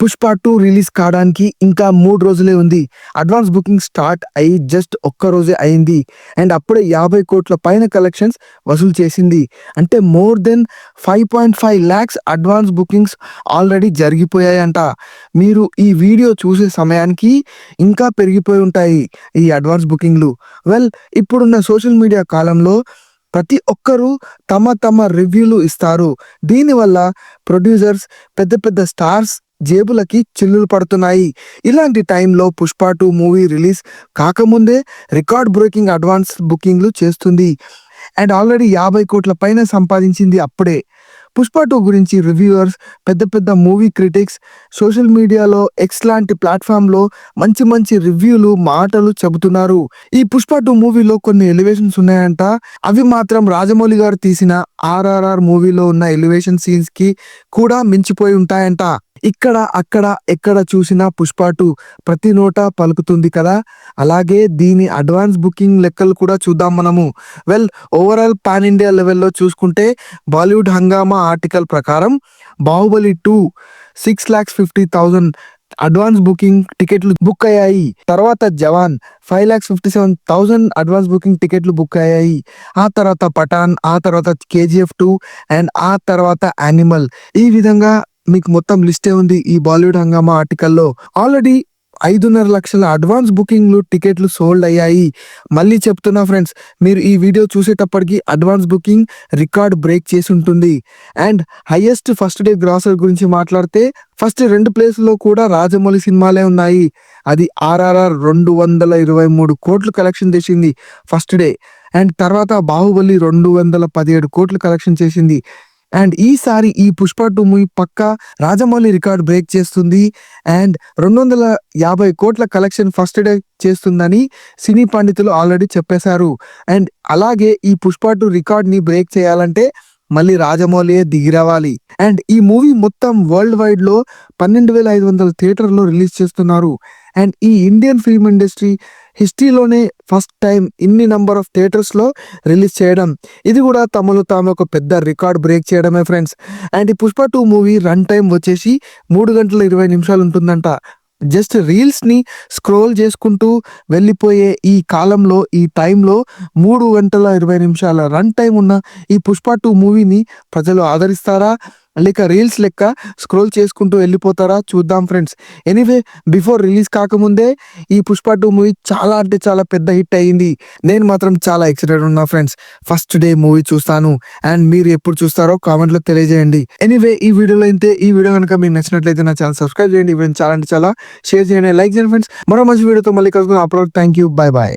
Pushpa 2 release కావడానికి ఇంకా 3 రోజులే ఉంది. అడ్వాన్స్ బుకింగ్ స్టార్ట్ అయ్యి జస్ట్ ఒక్క రోజే అయింది. అండ్ అప్పుడే 50 కోట్ల పైన కలెక్షన్స్ వసూలు చేసింది. అంటే more than 5.5 lakhs advance bookings already జరిగిపోయాయంట. మీరు ఈ వీడియో చూసే సమయానికి ఇంకా పెరిగిపోయి ఉంటాయి ఈ అడ్వాన్స్ బుకింగ్‌లు. ఇప్పుడున్న సోషల్ మీడియా కాలంలో ప్రతి ఒక్కరు తమ తమ రివ్యూలు ఇస్తారు. దీనివల్ల ప్రొడ్యూసర్స్, పెద్ద పెద్ద స్టార్స్ జేబులకి చిల్లులు పడుతున్నాయి. ఇలాంటి టైంలో 'పుష్ప 2' మూవీ రిలీజ్ కాకముందే రికార్డ్ బ్రేకింగ్ అడ్వాన్స్ బుకింగ్‌లు చేస్తుంది. అండ్ ఆల్రెడీ 50 కోట్ల పైన సంపాదించింది అప్పుడే. 'పుష్ప 2' గురించి రివ్యూవర్స్, పెద్ద పెద్ద మూవీ క్రిటిక్స్ సోషల్ మీడియాలో, ఎక్స్ లాంటి ప్లాట్‌ఫామ్‌లో మంచి మంచి రివ్యూలు, మాటలు చెబుతున్నారు. ఈ 'పుష్ప 2' మూవీలో కొన్ని ఎలివేషన్స్ ఉన్నాయంట. అవి మాత్రం రాజమౌళి గారు తీసిన 'ఆర్ఆర్ఆర్' మూవీలో ఉన్న ఎలివేషన్ సీన్స్‌కి కూడా మించిపోయి ఉంటాయంట. ఇక్కడ, అక్కడ, ఎక్కడ చూసినా 'పుష్ప 2' ప్రతి నోట పలుకుతుంది కదా! అలాగే దీని అడ్వాన్స్ బుకింగ్ లెక్కలు కూడా చూద్దాం మనము. ఓవరాల్ పాన్ ఇండియా లెవెల్‌లో చూసుకుంటే బాలీవుడ్ హంగామా ఆర్టికల్ ప్రకారం 'బాహుబలి 2' 6,50,000 అడ్వాన్స్ బుకింగ్ టికెట్లు బుక్ అయ్యాయి. తర్వాత 'జవాన్' 5,57,000 అడ్వాన్స్ బుకింగ్ టికెట్లు బుక్ అయ్యాయి. ఆ తర్వాత 'పఠాన్', ఆ తర్వాత 'కేజీఎఫ్ 2' అండ్ ఆ తర్వాత 'యానిమల్'. ఈ విధంగా మీకు మొత్తం లిస్టే ఉంది ఈ బాలీవుడ్ హంగామా ఆర్టికల్‌లో. ఆల్రెడీ 5.5 లక్షల అడ్వాన్స్ బుకింగ్‌లు టికెట్లు సోల్డ్ అయ్యాయి. మళ్ళీ చెప్తున్నా ఫ్రెండ్స్, మీరు ఈ వీడియో చూసేటప్పటికి అడ్వాన్స్ బుకింగ్ రికార్డ్ బ్రేక్ చేసి ఉంటుంది. And highest first day grosser గురించి మాట్లాడితే ఫస్ట్ 2 ప్లేస్‌లో కూడా రాజమౌళి సినిమాలే ఉన్నాయి. అది 'ఆర్ఆర్ఆర్' 223 కోట్లు కలెక్షన్ చేసింది ఫస్ట్ డే. అండ్ తర్వాత 'బాహుబలి' 217 కోట్లు కలెక్షన్ చేసింది. అండ్ ఈసారి ఈ 'పుష్ప 2' మూవీ పక్కా రాజమౌళి రికార్డ్ బ్రేక్ చేస్తుంది. అండ్ 250 కోట్ల కలెక్షన్ ఫస్ట్ డే చేస్తుందని సినీ పండితులు ఆల్రెడీ చెప్పేశారు. అండ్ అలాగే ఈ 'పుష్ప 2' రికార్డ్‌ని బ్రేక్ చేయాలంటే మళ్ళీ రాజమౌళియే దిగిరావాలి. అండ్ ఈ మూవీ మొత్తం వరల్డ్ వైడ్‌లో 12,500 థియేటర్‌లో రిలీజ్ చేస్తున్నారు. అండ్ ఈ ఇండియన్ ఫిల్మ్ ఇండస్ట్రీ హిస్టరీలోనే ఫస్ట్ టైం ఇన్ని నంబర్ ఆఫ్ థియేటర్స్‌లో రిలీజ్ చేయడం. ఇది కూడా తమలో తాము ఒక పెద్ద రికార్డ్ బ్రేక్ చేయడమే ఫ్రెండ్స్. అండ్ ఈ 'పుష్ప 2' మూవీ రన్ టైమ్ వచ్చేసి 3 గంటల 20 నిమిషాలు ఉంటుందంట. జస్ట్ రీల్స్‌ని స్క్రోల్ చేసుకుంటూ వెళ్ళిపోయే ఈ కాలంలో, ఈ టైంలో 3 గంటల 20 నిమిషాల రన్ టైమ్ ఉన్న ఈ 'పుష్ప 2' మూవీని ప్రజలు ఆదరిస్తారా? లేక రీల్స్ లెక్క స్క్రోల్ చేసుకుంటూ వెళ్ళిపోతారా? చూద్దాం ఫ్రెండ్స్. ఎనీవే, బిఫోర్ రిలీజ్ కాకముందే ఈ 'పుష్ప 2' మూవీ చాలా అంటే చాలా పెద్ద హిట్ అయింది. నేను మాత్రం చాలా ఎక్సైటెడ్ ఉన్నా ఫ్రెండ్స్. ఫస్ట్ డే మూవీ చూస్తాను. అండ్ మీరు ఎప్పుడు చూస్తారో కామెంట్‌లో తెలియజేయండి. ఎనీవే, ఈ వీడియోలో ఇంతే. ఈ వీడియో కనుక మీకు నచ్చినట్లయితే నా ఛానల్ సబ్స్క్రైబ్ చేయండి. ఈవెన్ చాలా అంటే చాలా షేర్ చేయండి, లైక్ చేయండి ఫ్రెండ్స్. మరో మంచి వీడియోతో మళ్ళీ కలుసుకుందాం. అప్పటి వరకు థాంక్ యూ. By by.